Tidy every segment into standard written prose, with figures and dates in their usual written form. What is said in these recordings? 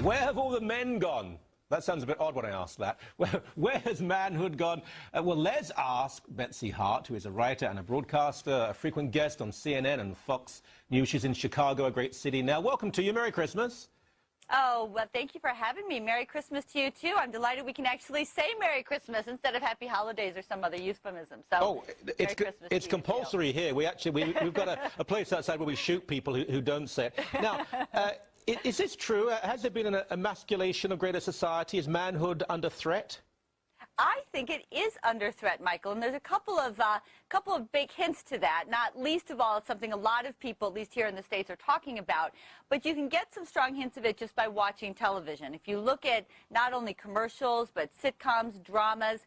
Where have all the men gone? That sounds a bit odd when I ask that. Where has manhood gone? Well, let's ask Betsy Hart, who is a writer and a broadcaster, a frequent guest on CNN and Fox News. She's in Chicago, a great city now. Welcome to you. Merry Christmas. Oh, well, thank you for having me. Merry Christmas to you, too. I'm delighted we can actually say Merry Christmas instead of Happy Holidays or some other euphemism. So, it's compulsory here. We've got a place outside where we shoot people who don't say it. Now, is this true? Has there been an emasculation of greater society? Is manhood under threat? I think it is under threat, Michael, and there's a couple of big hints to that. Not least of all, it's something a lot of people, at least here in the States, are talking about. But you can get some strong hints of it just by watching television. If you look at not only commercials, but sitcoms, dramas,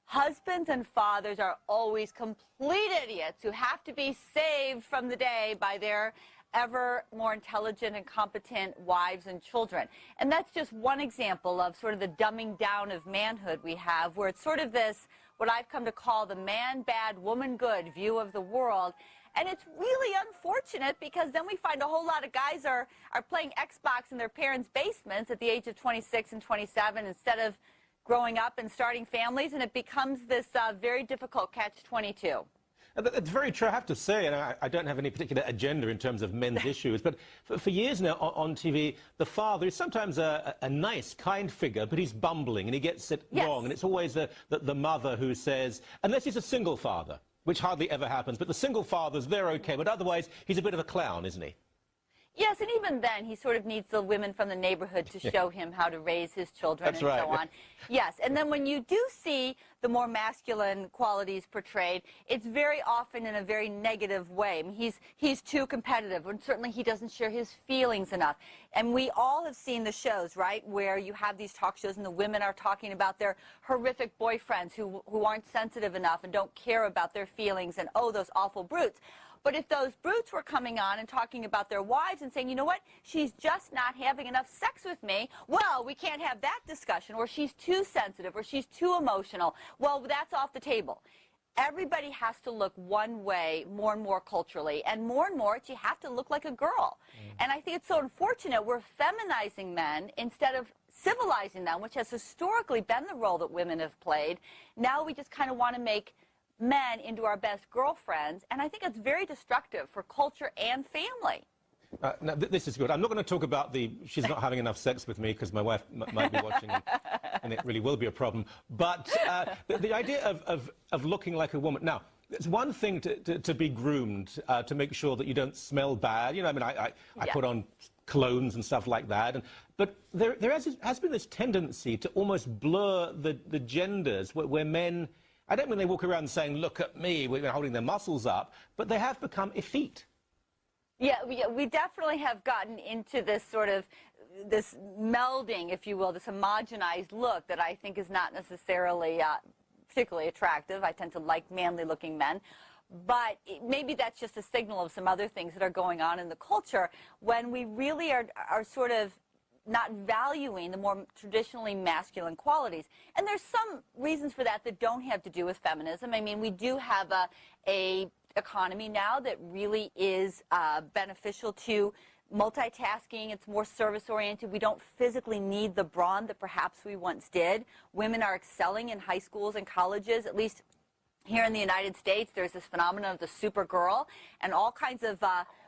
husbands and fathers are always complete idiots who have to be saved from the day by their ever more intelligent and competent wives and children. And that's just one example of sort of the dumbing down of manhood we have, where it's sort of this, what I've come to call the man bad, woman good view of the world. And it's really unfortunate because then we find a whole lot of guys are playing Xbox in their parents' basements at the age of 26 and 27 instead of growing up and starting families, and it becomes this very difficult catch-22. It's very true, I have to say, and I don't have any particular agenda in terms of men's issues, but for years now on TV, the father is sometimes a nice, kind figure, but he's bumbling and he gets it wrong. And it's always the mother who says, unless he's a single father, which hardly ever happens, but the single fathers, they're okay, but otherwise he's a bit of a clown, isn't he? Yes, and even then, he sort of needs the women from the neighborhood to show him how to raise his children and so on. Yes, and then when you do see the more masculine qualities portrayed, it's very often in a very negative way. I mean, he's too competitive, and certainly he doesn't share his feelings enough. And we all have seen the shows, right, where you have these talk shows and the women are talking about their horrific boyfriends who aren't sensitive enough and don't care about their feelings and, oh, those awful brutes. But if those brutes were coming on and talking about their wives and saying, you know what, she's just not having enough sex with me, well, we can't have that discussion, or she's too sensitive, or she's too emotional, well, that's off the table. Everybody has to look one way more and more culturally, and more you have to look like a girl. And I think it's so unfortunate we're feminizing men instead of civilizing them, which has historically been the role that women have played. Now we just kind of want to make men into our best girlfriends, and I think it's very destructive for culture and family. Now, this is good. I'm not going to talk about she's not having enough sex with me, because my wife might be watching, and it really will be a problem. But the idea of looking like a woman. Now, it's one thing to be groomed, to make sure that you don't smell bad. You know, I mean, I put on colognes and stuff like that. But there has been this tendency to almost blur the genders, where men, I don't mean they walk around saying, look at me, we're holding their muscles up, but they have become effete. Yeah, we definitely have gotten into this sort of, this melding, if you will, this homogenized look that I think is not necessarily particularly attractive. I tend to like manly-looking men. But maybe that's just a signal of some other things that are going on in the culture when we really are sort of not valuing the more traditionally masculine qualities. And there's some reasons for that don't have to do with feminism. I mean, we do have a economy now that really is beneficial to multitasking. It's more service-oriented. We don't physically need the brawn that perhaps we once did. Women are excelling in high schools and colleges, at least here in the United States. There's this phenomenon of the supergirl and all kinds of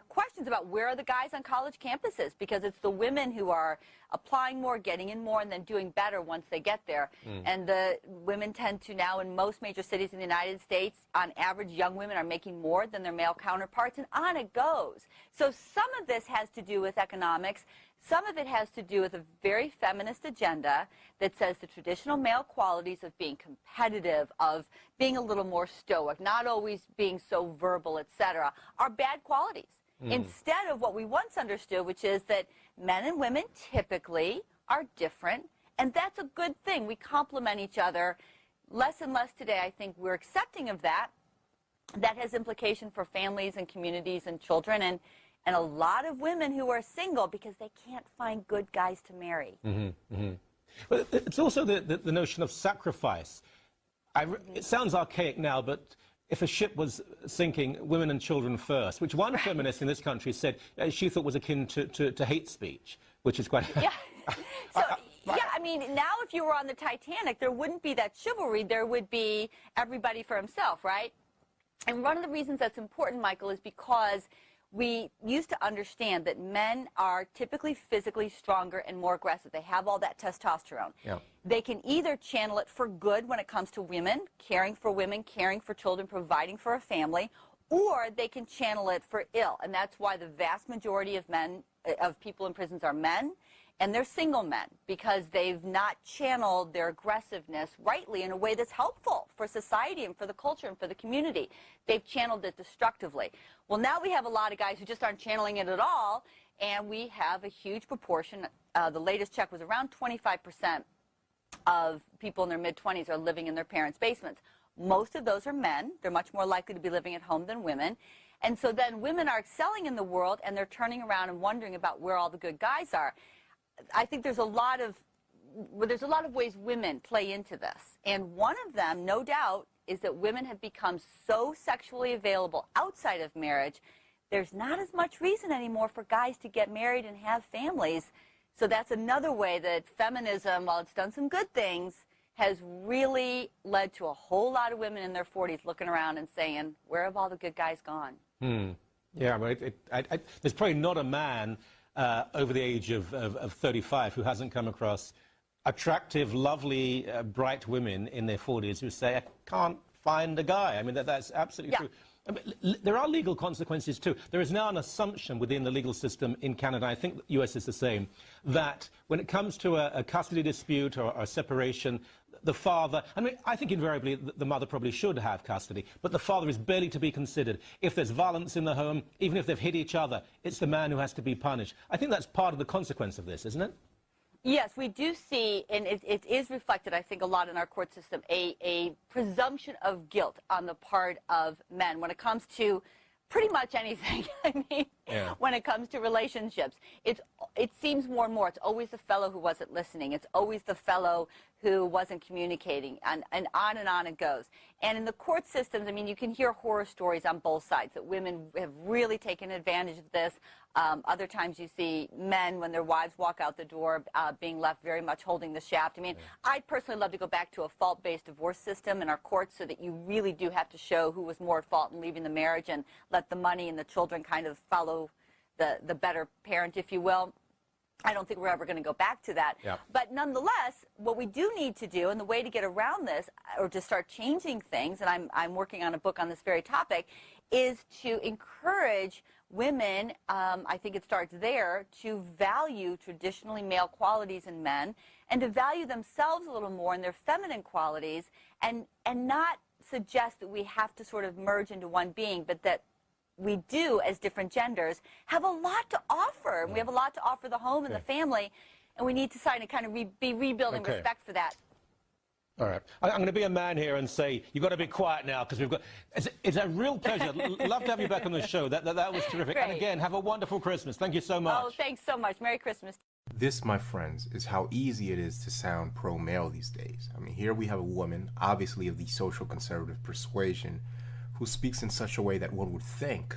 questions about where are the guys on college campuses, because it's the women who are applying more, getting in more, and then doing better once they get there. And the women tend to now, in most major cities in the United States, on average, young women are making more than their male counterparts, and on it goes. So some of this has to do with economics. Some of it has to do with a very feminist agenda that says the traditional male qualities of being competitive, of being a little more stoic, not always being so verbal, etc., are bad qualities. Instead of what we once understood, which is that men and women typically are different, and that's a good thing. We complement each other. Less and less today, I think we're accepting of that. That has implication for families and communities and children, and a lot of women who are single because they can't find good guys to marry. But it's also the notion of sacrifice. It sounds archaic now, but if a ship was sinking, women and children first, which one feminist in this country said she thought was akin to hate speech, which is quite... So, yeah, I mean, now if you were on the Titanic, there wouldn't be that chivalry. There would be everybody for himself, right? And one of the reasons that's important, Michael, is because we used to understand that men are typically physically stronger and more aggressive. They have all that testosterone. Yeah. They can either channel it for good when it comes to women, caring for children, providing for a family, or they can channel it for ill. And that's why the vast majority of people in prisons are men, and they're single men, because they've not channeled their aggressiveness rightly in a way that's helpful for society and for the culture and for the community. They've channeled it destructively. Well, now we have a lot of guys who just aren't channeling it at all, and we have a huge proportion. The latest check was around 25% of people in their mid-20s are living in their parents' basements. Most of those are men. They're much more likely to be living at home than women. And so then women are excelling in the world, and they're turning around and wondering about where all the good guys are. I think there's a lot of ways women play into this. And one of them, no doubt, is that women have become so sexually available outside of marriage, there's not as much reason anymore for guys to get married and have families. So that's another way that feminism, while it's done some good things, has really led to a whole lot of women in their 40s looking around and saying, where have all the good guys gone? Yeah, I mean, there's probably not a man over the age of 35 who hasn't come across attractive, lovely, bright women in their 40s who say, I can't find a guy. I mean, that's absolutely true. I mean, there are legal consequences too. There is now an assumption within the legal system in Canada, I think the US is the same, that when it comes to a custody dispute or a separation, the father, I mean, I think invariably the mother probably should have custody, but the father is barely to be considered. If there's violence in the home, even if they've hit each other, it's the man who has to be punished. I think that's part of the consequence of this, isn't it? Yes, we do see, and it is reflected, I think, a lot in our court system, a presumption of guilt on the part of men when it comes to pretty much anything. I mean, when it comes to relationships, it seems more and more. It's always the fellow who wasn't listening. It's always the fellow who wasn't communicating, and on it goes. And in the court systems, I mean, you can hear horror stories on both sides, that women have really taken advantage of this. Other times you see men, when their wives walk out the door, being left very much holding the shaft. I mean, I'd personally love to go back to a fault-based divorce system in our courts so that you really do have to show who was more at fault in leaving the marriage and let the money and the children kind of follow the better parent, if you will. I don't think we're ever going to go back to that. But nonetheless, what we do need to do, and the way to get around this, or to start changing things, and I'm working on a book on this very topic, is to encourage women, I think it starts there, to value traditionally male qualities in men and to value themselves a little more in their feminine qualities, and not suggest that we have to sort of merge into one being, but that we do, as different genders, have a lot to offer. We have a lot to offer the home and the family, and we need to kind of be rebuilding respect for that. All right. I'm going to be a man here and say, you've got to be quiet now, because we've got... It's a real pleasure. Love to have you back on the show. That was terrific. Great. And again, have a wonderful Christmas. Thank you so much. Oh, thanks so much. Merry Christmas. This, my friends, is how easy it is to sound pro-male these days. I mean, here we have a woman, obviously of the social conservative persuasion, who speaks in such a way that one would think,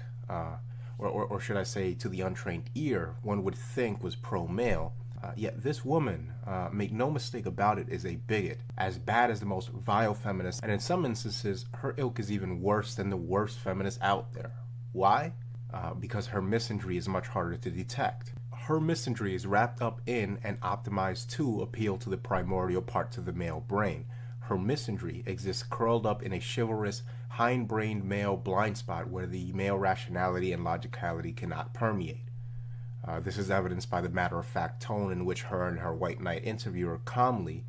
or should I say to the untrained ear, one would think was pro-male. Yet this woman, make no mistake about it, is a bigot, as bad as the most vile feminist, and in some instances, her ilk is even worse than the worst feminists out there. Why? Because her misandry is much harder to detect. Her misandry is wrapped up in and optimized to appeal to the primordial parts of the male brain. Her misandry exists curled up in a chivalrous, hind-brained male blind spot where the male rationality and logicality cannot permeate. This is evidenced by the matter-of-fact tone in which her and her white knight interviewer calmly,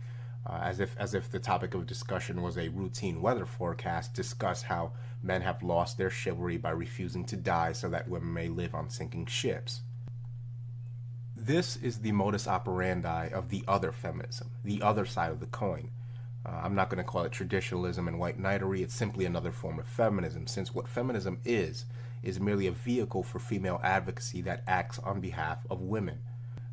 as if the topic of discussion was a routine weather forecast, discuss how men have lost their chivalry by refusing to die so that women may live on sinking ships. This is the modus operandi of the other feminism, the other side of the coin. I'm not going to call it traditionalism and white knighterry. It's simply another form of feminism, since what feminism is merely a vehicle for female advocacy that acts on behalf of women.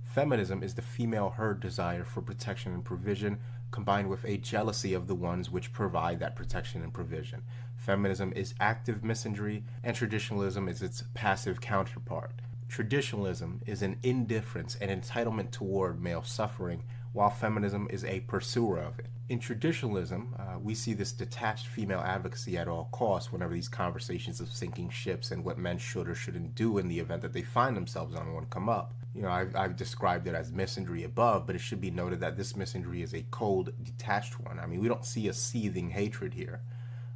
Feminism is the female herd desire for protection and provision, combined with a jealousy of the ones which provide that protection and provision. Feminism is active misandry, and traditionalism is its passive counterpart. Traditionalism is an indifference and entitlement toward male suffering, while feminism is a pursuer of it. In traditionalism, we see this detached female advocacy at all costs whenever these conversations of sinking ships and what men should or shouldn't do in the event that they find themselves on one come up. You know, I've described it as misandry above, but it should be noted that this misandry is a cold, detached one. I mean, we don't see a seething hatred here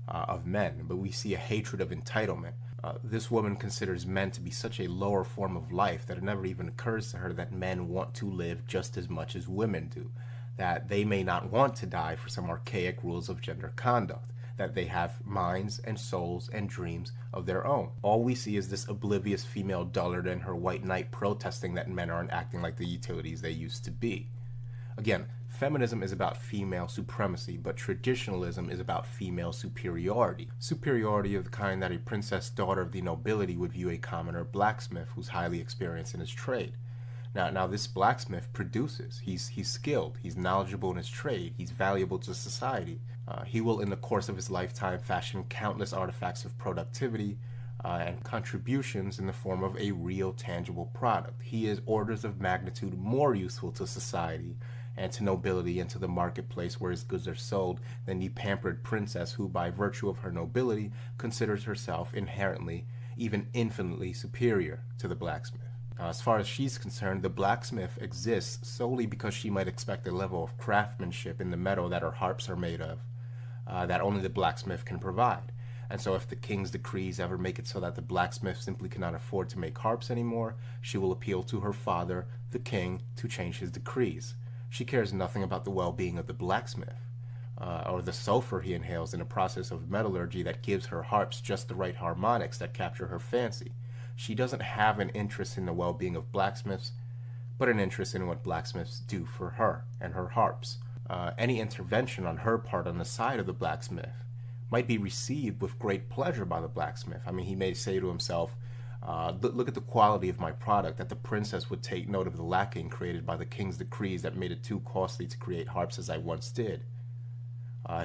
of men, but we see a hatred of entitlement. This woman considers men to be such a lower form of life that it never even occurs to her that men want to live just as much as women do, that they may not want to die for some archaic rules of gender conduct, that they have minds and souls and dreams of their own. All we see is this oblivious female dullard and her white knight protesting that men aren't acting like the utilities they used to be. Again, feminism is about female supremacy, but traditionalism is about female superiority. Superiority of the kind that a princess daughter of the nobility would view a commoner blacksmith who's highly experienced in his trade. Now this blacksmith produces. He's skilled, he's knowledgeable in his trade, he's valuable to society. He will, in the course of his lifetime, fashion countless artifacts of productivity and contributions in the form of a real, tangible product. He is orders of magnitude more useful to society and to nobility and to the marketplace where his goods are sold than the pampered princess who, by virtue of her nobility, considers herself inherently, even infinitely superior to the blacksmith. As far as she's concerned, the blacksmith exists solely because she might expect a level of craftsmanship in the metal that her harps are made of, that only the blacksmith can provide. And so if the king's decrees ever make it so that the blacksmith simply cannot afford to make harps anymore, she will appeal to her father, the king, to change his decrees. She cares nothing about the well-being of the blacksmith, or the sulfur he inhales in a process of metallurgy that gives her harps just the right harmonics that capture her fancy. She doesn't have an interest in the well-being of blacksmiths, but an interest in what blacksmiths do for her and her harps. Any intervention on her part on the side of the blacksmith might be received with great pleasure by the blacksmith. I mean, he may say to himself, look at the quality of my product, that the princess would take note of the lacking created by the king's decrees that made it too costly to create harps as I once did.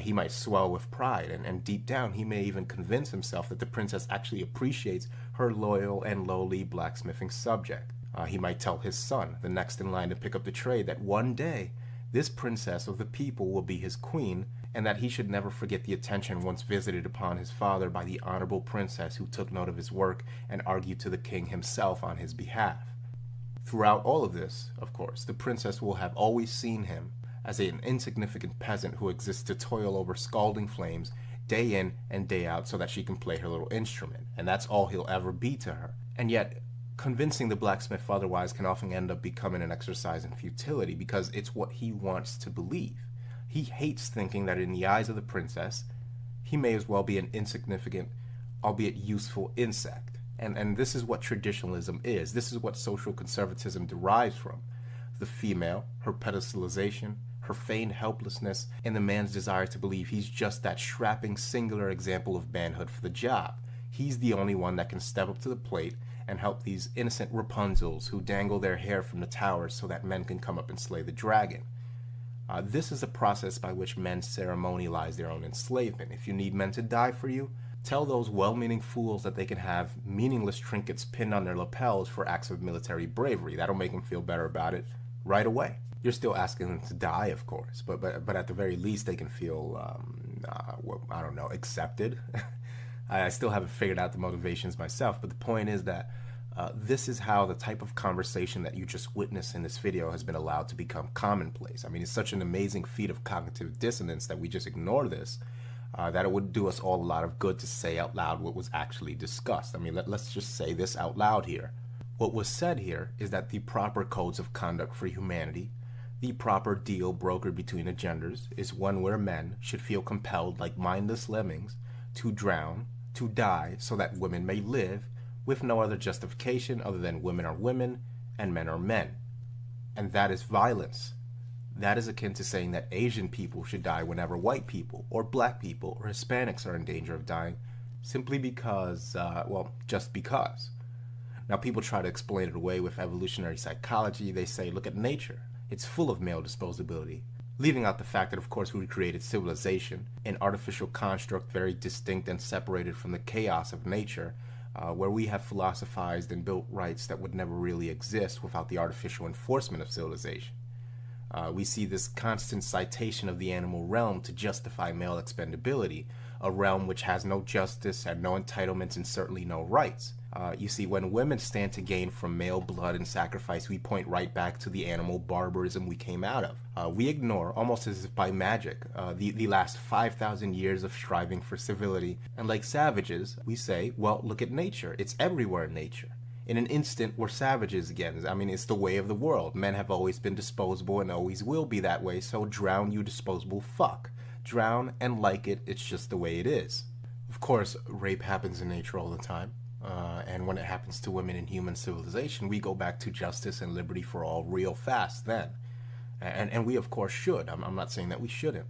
He might swell with pride, and deep down he may even convince himself that the princess actually appreciates her loyal and lowly blacksmithing subject. He might tell his son, the next in line to pick up the trade, that one day this princess of the people will be his queen, and that he should never forget the attention once visited upon his father by the honorable princess who took note of his work and argued to the king himself on his behalf. Throughout all of this, of course, the princess will have always seen him as an insignificant peasant who exists to toil over scalding flames day in and day out so that she can play her little instrument, and that's all he'll ever be to her. And yet, convincing the blacksmith otherwise can often end up becoming an exercise in futility because it's what he wants to believe. He hates thinking that in the eyes of the princess, he may as well be an insignificant, albeit useful insect. And this is what traditionalism is. This is what social conservatism derives from. The female, her pedestalization, her feigned helplessness, and the man's desire to believe he's just that strapping singular example of manhood for the job. He's the only one that can step up to the plate and help these innocent Rapunzels who dangle their hair from the towers so that men can come up and slay the dragon. This is a process by which men ceremonialize their own enslavement. If you need men to die for you, tell those well-meaning fools that they can have meaningless trinkets pinned on their lapels for acts of military bravery. That'll make them feel better about it right away. You're still asking them to die, of course, but at the very least they can feel, I don't know, accepted. I still haven't figured out the motivations myself, but the point is that this is how the type of conversation that you just witnessed in this video has been allowed to become commonplace. I mean, it's such an amazing feat of cognitive dissonance that we just ignore this, that it would do us all a lot of good to say out loud what was actually discussed. I mean, let's just say this out loud here. What was said here is that the proper codes of conduct for humanity, the proper deal brokered between the genders, is one where men should feel compelled, like mindless lemmings, to drown, to die, so that women may live, with no other justification other than women are women and men are men. And that is violence. That is akin to saying that Asian people should die whenever white people or black people or Hispanics are in danger of dying, simply because, well, just because. Now people try to explain it away with evolutionary psychology. They say, look at nature. It's full of male disposability. Leaving out the fact that, of course, we created civilization, an artificial construct very distinct and separated from the chaos of nature, where we have philosophized and built rights that would never really exist without the artificial enforcement of civilization. We see this constant citation of the animal realm to justify male expendability, a realm which has no justice and no entitlements and certainly no rights. You see, when women stand to gain from male blood and sacrifice, we point right back to the animal barbarism we came out of. We ignore, almost as if by magic, the last 5,000 years of striving for civility, and like savages, we say, well, look at nature. It's everywhere in nature. In an instant, we're savages again. I mean, it's the way of the world. Men have always been disposable and always will be that way, so drown, you disposable fuck. Drown and like it, it's just the way it is. Of course, rape happens in nature all the time. And when it happens to women in human civilization, we go back to justice and liberty for all real fast then. And we, of course, should. I'm not saying that we shouldn't.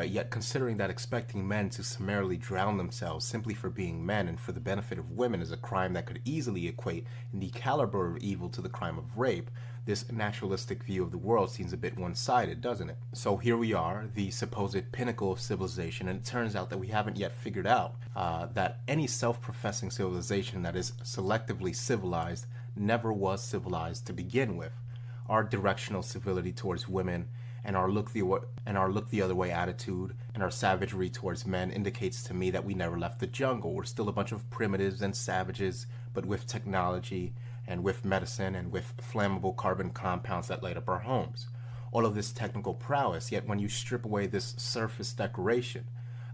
Yet considering that expecting men to summarily drown themselves simply for being men and for the benefit of women is a crime that could easily equate in the caliber of evil to the crime of rape, this naturalistic view of the world seems a bit one-sided, doesn't it? So here we are, the supposed pinnacle of civilization, and it turns out that we haven't yet figured out that any self-professing civilization that is selectively civilized never was civilized to begin with. Our directional civility towards women and our look the other way attitude and our savagery towards men indicates to me that we never left the jungle. We're still a bunch of primitives and savages, but with technology and with medicine and with flammable carbon compounds that light up our homes. All of this technical prowess, yet when you strip away this surface decoration,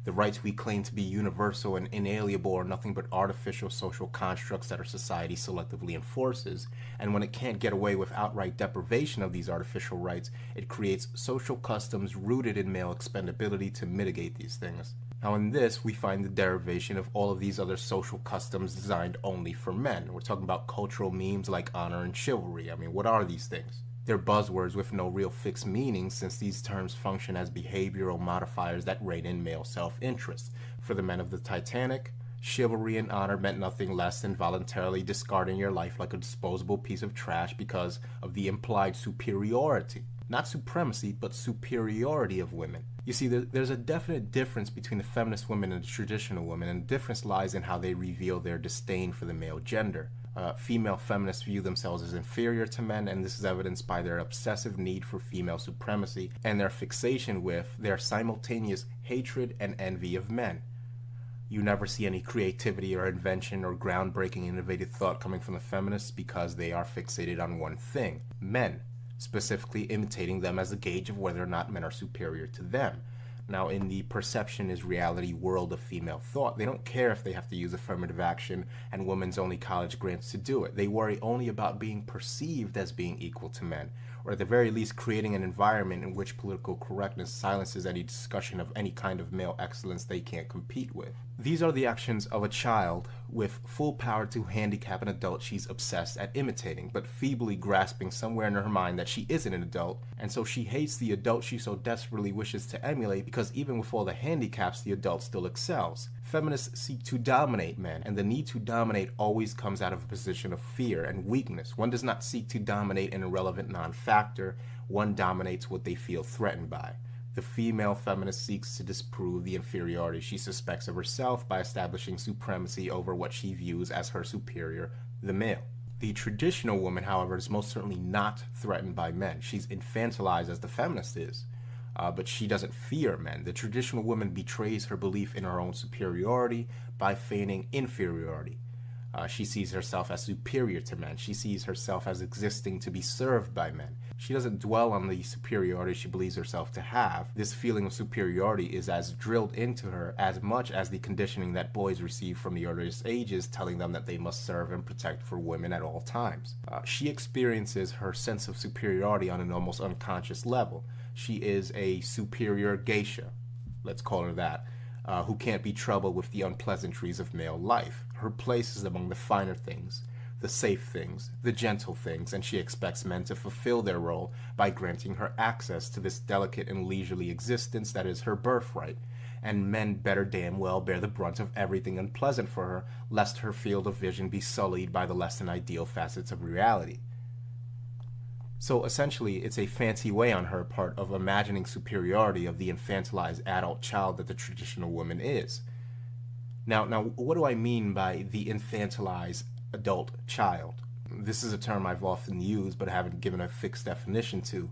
the rights we claim to be universal and inalienable are nothing but artificial social constructs that our society selectively enforces, and when it can't get away with outright deprivation of these artificial rights, it creates social customs rooted in male expendability to mitigate these things. Now in this, we find the derivation of all of these other social customs designed only for men. We're talking about cultural memes like honor and chivalry. I mean, what are these things? They're buzzwords with no real fixed meaning, since these terms function as behavioral modifiers that rein in male self-interest. For the men of the Titanic, chivalry and honor meant nothing less than voluntarily discarding your life like a disposable piece of trash because of the implied superiority. Not supremacy, but superiority of women. You see, there's a definite difference between the feminist women and the traditional women, and the difference lies in how they reveal their disdain for the male gender. Female feminists view themselves as inferior to men, and this is evidenced by their obsessive need for female supremacy and their fixation with their simultaneous hatred and envy of men. You never see any creativity or invention or groundbreaking innovative thought coming from the feminists because they are fixated on one thing: men, specifically imitating them as a gauge of whether or not men are superior to them. Now, in the perception is reality world of female thought, they don't care if they have to use affirmative action and women's only college grants to do it. They worry only about being perceived as being equal to men, or at the very least creating an environment in which political correctness silences any discussion of any kind of male excellence they can't compete with. These are the actions of a child with full power to handicap an adult she's obsessed at imitating, but feebly grasping somewhere in her mind that she isn't an adult, and so she hates the adult she so desperately wishes to emulate because even with all the handicaps, the adult still excels. Feminists seek to dominate men, and the need to dominate always comes out of a position of fear and weakness. One does not seek to dominate an irrelevant non-factor, one dominates what they feel threatened by. The female feminist seeks to disprove the inferiority she suspects of herself by establishing supremacy over what she views as her superior, the male. The traditional woman, however, is most certainly not threatened by men. She's infantilized as the feminist is, but she doesn't fear men. The traditional woman betrays her belief in her own superiority by feigning inferiority. She sees herself as superior to men. She sees herself as existing to be served by men. She doesn't dwell on the superiority she believes herself to have. This feeling of superiority is as drilled into her as much as the conditioning that boys receive from the earliest ages, telling them that they must serve and protect for women at all times. She experiences her sense of superiority on an almost unconscious level. She is a superior geisha, let's call her that, who can't be troubled with the unpleasantries of male life. Her place is among the finer things, the safe things, the gentle things, and she expects men to fulfill their role by granting her access to this delicate and leisurely existence that is her birthright, and men better damn well bear the brunt of everything unpleasant for her, lest her field of vision be sullied by the less than ideal facets of reality. So essentially, it's a fancy way on her part of imagining superiority of the infantilized adult child that the traditional woman is. Now, what do I mean by the infantilized adult child? This is a term I've often used but haven't given a fixed definition to.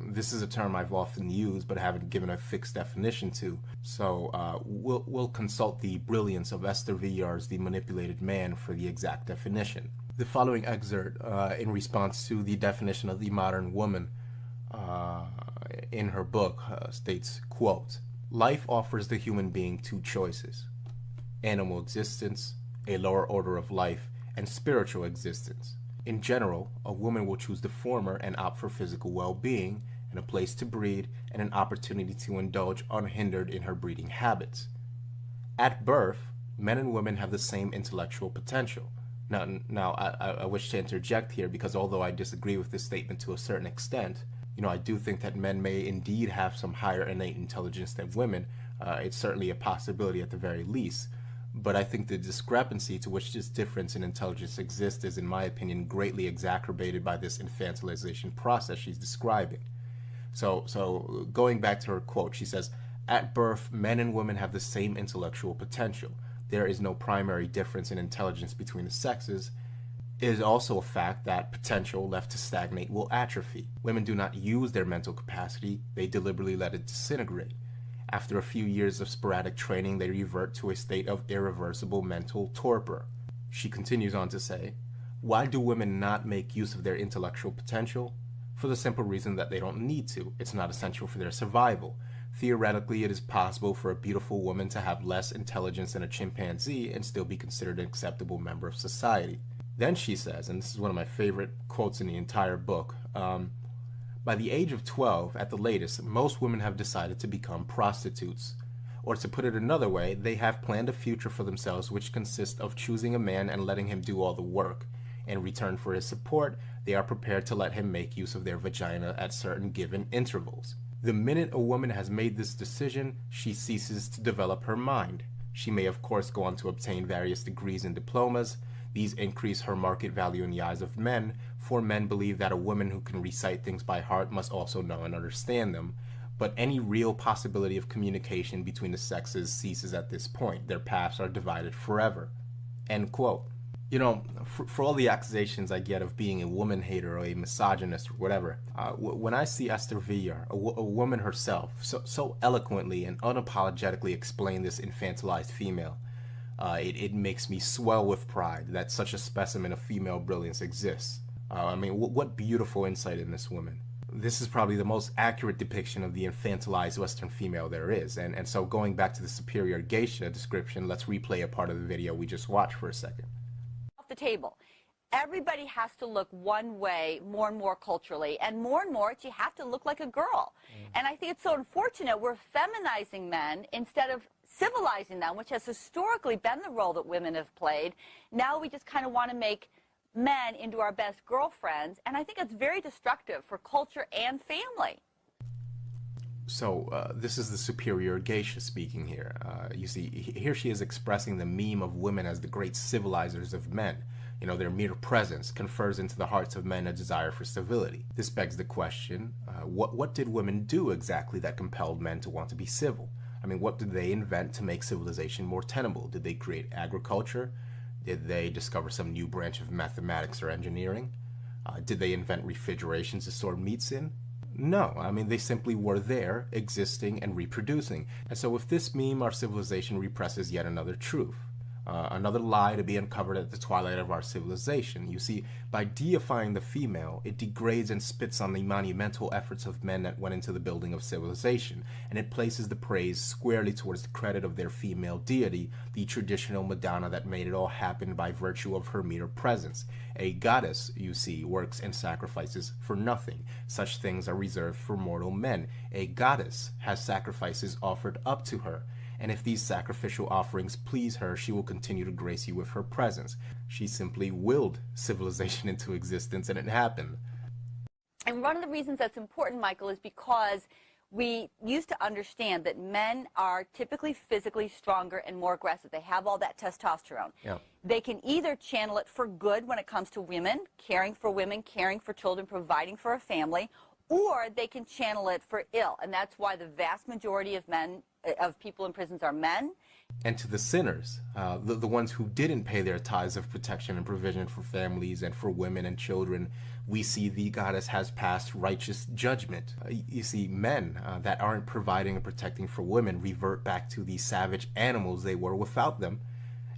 This is a term I've often used but haven't given a fixed definition to. So we'll consult the brilliance of Esther Villar's The Manipulated Man for the exact definition. The following excerpt in response to the definition of the modern woman in her book states, quote, "Life offers the human being two choices: animal existence, a lower order of life, and spiritual existence. In general, a woman will choose the former and opt for physical well-being and a place to breed and an opportunity to indulge unhindered in her breeding habits. At birth, men and women have the same intellectual potential." Now, I wish to interject here, because although I disagree with this statement to a certain extent, I do think that men may indeed have some higher innate intelligence than women. It's certainly a possibility at the very least. But I think the discrepancy to which this difference in intelligence exists is, in my opinion, greatly exacerbated by this infantilization process she's describing. So going back to her quote, she says, "At birth, men and women have the same intellectual potential. There is no primary difference in intelligence between the sexes. It is also a fact that potential left to stagnate will atrophy. Women do not use their mental capacity, they deliberately let it disintegrate. After a few years of sporadic training, they revert to a state of irreversible mental torpor." She continues on to say, "Why do women not make use of their intellectual potential? For the simple reason that they don't need to. It's not essential for their survival. Theoretically, it is possible for a beautiful woman to have less intelligence than a chimpanzee and still be considered an acceptable member of society." Then she says, and this is one of my favorite quotes in the entire book, "By the age of 12, at the latest, most women have decided to become prostitutes. Or to put it another way, they have planned a future for themselves which consists of choosing a man and letting him do all the work. In return for his support, they are prepared to let him make use of their vagina at certain given intervals. The minute a woman has made this decision, she ceases to develop her mind. She may of course go on to obtain various degrees and diplomas. These increase her market value in the eyes of men, for men believe that a woman who can recite things by heart must also know and understand them. But any real possibility of communication between the sexes ceases at this point. Their paths are divided forever." End quote. For all the accusations I get of being a woman hater or a misogynist or whatever, when I see Esther Villar, a woman herself, so eloquently and unapologetically explain this infantilized female, it makes me swell with pride that such a specimen of female brilliance exists. What beautiful insight in this woman. This is probably the most accurate depiction of the infantilized Western female there is. And so going back to the superior geisha description, let's replay a part of the video we just watched for a second. The table. Everybody has to look one way more and more culturally, and more you have to look like a girl. And I think it's so unfortunate we're feminizing men instead of civilizing them, which has historically been the role that women have played. Now we just kind of want to make men into our best girlfriends, and I think it's very destructive for culture and family. So this is the superior geisha speaking here. You see, here she is expressing the meme of women as the great civilizers of men. Their mere presence confers into the hearts of men a desire for civility. This begs the question, what did women do exactly that compelled men to want to be civil? What did they invent to make civilization more tenable? Did they create agriculture? Did they discover some new branch of mathematics or engineering? Did they invent refrigeration to store meats in? No, they simply were there, existing and reproducing. And so with this meme, our civilization represses yet another truth. Another lie to be uncovered at the twilight of our civilization. You see, by deifying the female, it degrades and spits on the monumental efforts of men that went into the building of civilization, and it places the praise squarely towards the credit of their female deity, the traditional Madonna that made it all happen by virtue of her mere presence. A goddess, you see, works and sacrifices for nothing. Such things are reserved for mortal men. A goddess has sacrifices offered up to her. And if these sacrificial offerings please her, she will continue to grace you with her presence. She simply willed civilization into existence, and it happened. And one of the reasons that's important, Michael, is because we used to understand that men are typically physically stronger and more aggressive. They have all that testosterone. Yeah. They can either channel it for good when it comes to women, caring for children, providing for a family, or they can channel it for ill. And that's why the vast majority of people in prisons are men. And to the sinners, the ones who didn't pay their tithes of protection and provision for families and for women and children, we see the goddess has passed righteous judgment. You see, men that aren't providing and protecting for women revert back to the savage animals they were without them.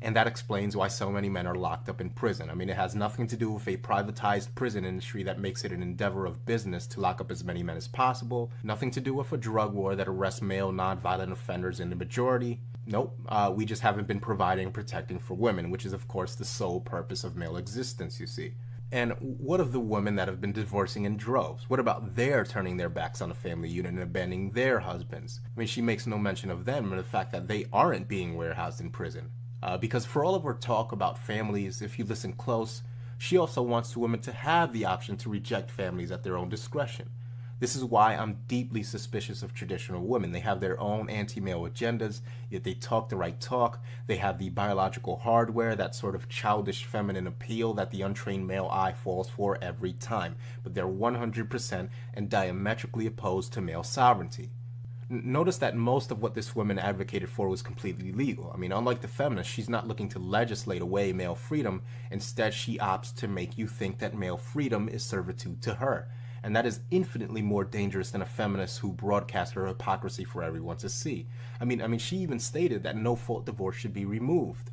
And that explains why so many men are locked up in prison. I mean, it has nothing to do with a privatized prison industry that makes it an endeavor of business to lock up as many men as possible. Nothing to do with a drug war that arrests male nonviolent offenders in the majority. Nope, we just haven't been providing and protecting for women, which is of course the sole purpose of male existence, you see. And what of the women that have been divorcing in droves? What about their turning their backs on the family unit and abandoning their husbands? I mean, she makes no mention of them or the fact that they aren't being warehoused in prison. Because for all of her talk about families, if you listen close, she also wants women to have the option to reject families at their own discretion. This is why I'm deeply suspicious of traditional women. They have their own anti-male agendas, yet they talk the right talk. They have the biological hardware, that sort of childish feminine appeal that the untrained male eye falls for every time. But they're 100% and diametrically opposed to male sovereignty. Notice that most of what this woman advocated for was completely legal. I mean, unlike the feminist, she's not looking to legislate away male freedom. Instead, she opts to make you think that male freedom is servitude to her. And that is infinitely more dangerous than a feminist who broadcasts her hypocrisy for everyone to see. I mean, she even stated that no-fault divorce should be removed.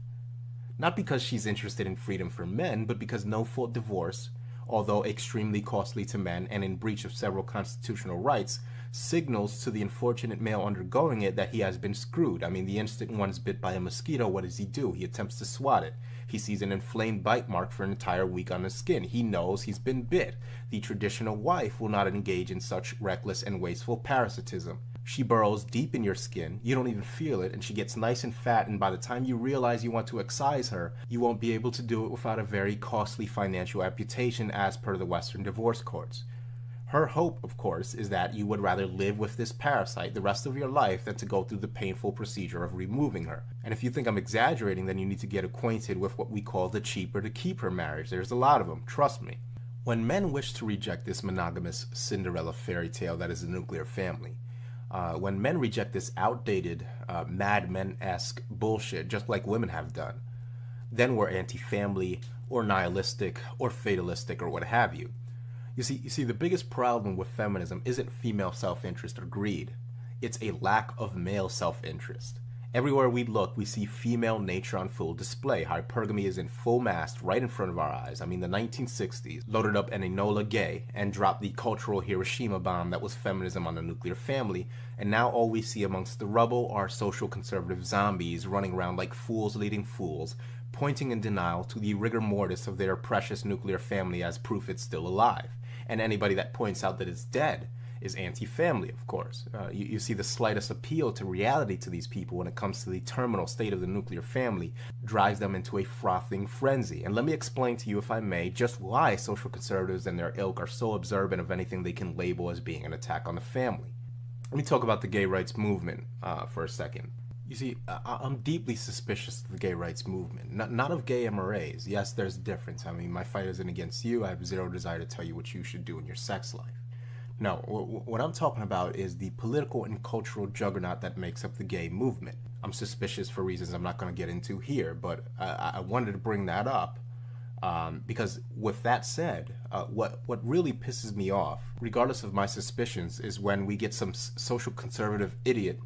Not because she's interested in freedom for men, but because no-fault divorce, although extremely costly to men and in breach of several constitutional rights, signals to the unfortunate male undergoing it that he has been screwed. I mean, the instant one's bit by a mosquito, what does he do? He attempts to swat it. He sees an inflamed bite mark for an entire week on his skin. He knows he's been bit. The traditional wife will not engage in such reckless and wasteful parasitism. She burrows deep in your skin, you don't even feel it, and she gets nice and fat, and by the time you realize you want to excise her, you won't be able to do it without a very costly financial amputation as per the Western divorce courts. Her hope, of course, is that you would rather live with this parasite the rest of your life than to go through the painful procedure of removing her. And if you think I'm exaggerating, then you need to get acquainted with what we call the cheaper to keep her marriage. There's a lot of them, trust me. When men wish to reject this monogamous Cinderella fairy tale that is the nuclear family, when men reject this outdated, Mad Men-esque bullshit, just like women have done, then we're anti-family, or nihilistic, or fatalistic, or what have you. You see, the biggest problem with feminism isn't female self-interest or greed. It's a lack of male self-interest. Everywhere we look, we see female nature on full display. Hypergamy is in full mast right in front of our eyes. I mean, the 1960s loaded up an Enola Gay and dropped the cultural Hiroshima bomb that was feminism on the nuclear family, and now all we see amongst the rubble are social conservative zombies running around like fools leading fools, pointing in denial to the rigor mortis of their precious nuclear family as proof it's still alive. And anybody that points out that it's dead is anti-family, of course. You see the slightest appeal to reality to these people when it comes to the terminal state of the nuclear family drives them into a frothing frenzy. And let me explain to you, if I may, just why social conservatives and their ilk are so observant of anything they can label as being an attack on the family. Let me talk about the gay rights movement for a second. You see, I'm deeply suspicious of the gay rights movement, not of gay MRAs. Yes, there's a difference. I mean, my fight isn't against you. I have zero desire to tell you what you should do in your sex life. No, what I'm talking about is the political and cultural juggernaut that makes up the gay movement. I'm suspicious for reasons I'm not going to get into here, but I wanted to bring that up because with that said, what really pisses me off, regardless of my suspicions, is when we get some social conservative idiot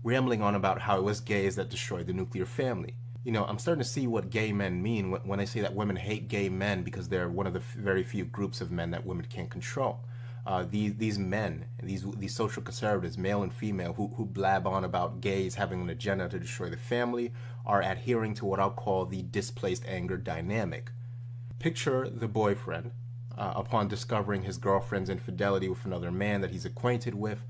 rambling on about how it was gays that destroyed the nuclear family. You know, I'm starting to see what gay men mean when they say that women hate gay men because they're one of the very few groups of men that women can't control. These men, these social conservatives, male and female, who blab on about gays having an agenda to destroy the family, are adhering to what I'll call the displaced anger dynamic. Picture the boyfriend, upon discovering his girlfriend's infidelity with another man that he's acquainted with.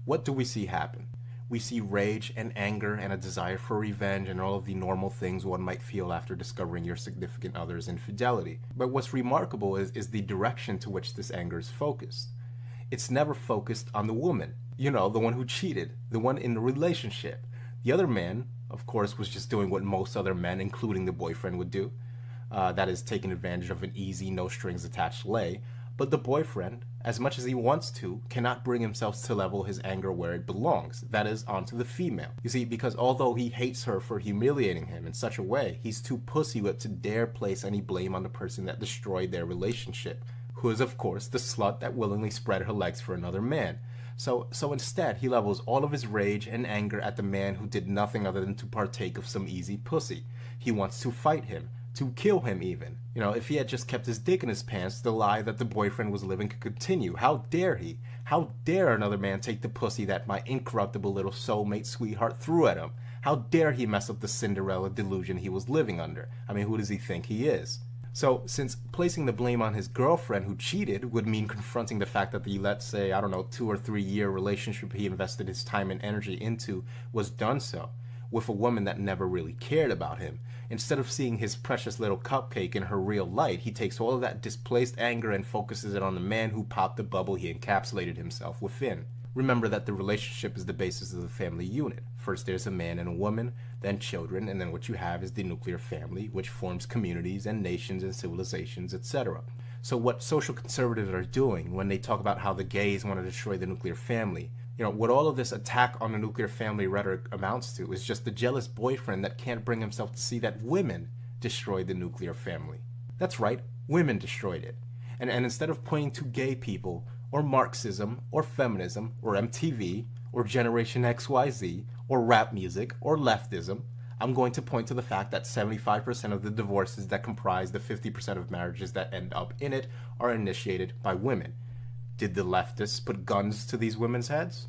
What do we see happen? We see rage and anger and a desire for revenge and all of the normal things one might feel after discovering your significant other's infidelity. But what's remarkable is the direction to which this anger is focused. It's never focused on the woman, you know, the one who cheated, the one in the relationship. The other man, of course, was just doing what most other men, including the boyfriend, would do. That is, taking advantage of an easy, no-strings-attached lay. But the boyfriend, as much as he wants to, cannot bring himself to level his anger where it belongs, that is, onto the female. You see, because although he hates her for humiliating him in such a way, he's too pussy-whipped to dare place any blame on the person that destroyed their relationship, who is, of course, the slut that willingly spread her legs for another man. So instead, he levels all of his rage and anger at the man who did nothing other than to partake of some easy pussy. He wants to fight him, to kill him even. You know, if he had just kept his dick in his pants, the lie that the boyfriend was living could continue. How dare he? How dare another man take the pussy that my incorruptible little soulmate sweetheart threw at him? How dare he mess up the Cinderella delusion he was living under? I mean, who does he think he is? So, since placing the blame on his girlfriend who cheated would mean confronting the fact that the, let's say, I don't know, 2 or 3 year relationship he invested his time and energy into was done so, with a woman that never really cared about him, instead of seeing his precious little cupcake in her real light, he takes all of that displaced anger and focuses it on the man who popped the bubble he encapsulated himself within. Remember that the relationship is the basis of the family unit. First there's a man and a woman, then children, and then what you have is the nuclear family, which forms communities and nations and civilizations, etc. So what social conservatives are doing when they talk about how the gays want to destroy the nuclear family, you know, what all of this attack on the nuclear family rhetoric amounts to is just the jealous boyfriend that can't bring himself to see that women destroyed the nuclear family. That's right, women destroyed it. And instead of pointing to gay people, or Marxism, or feminism, or MTV, or Generation XYZ, or rap music, or leftism, I'm going to point to the fact that 75% of the divorces that comprise the 50% of marriages that end up in it are initiated by women. Did the leftists put guns to these women's heads?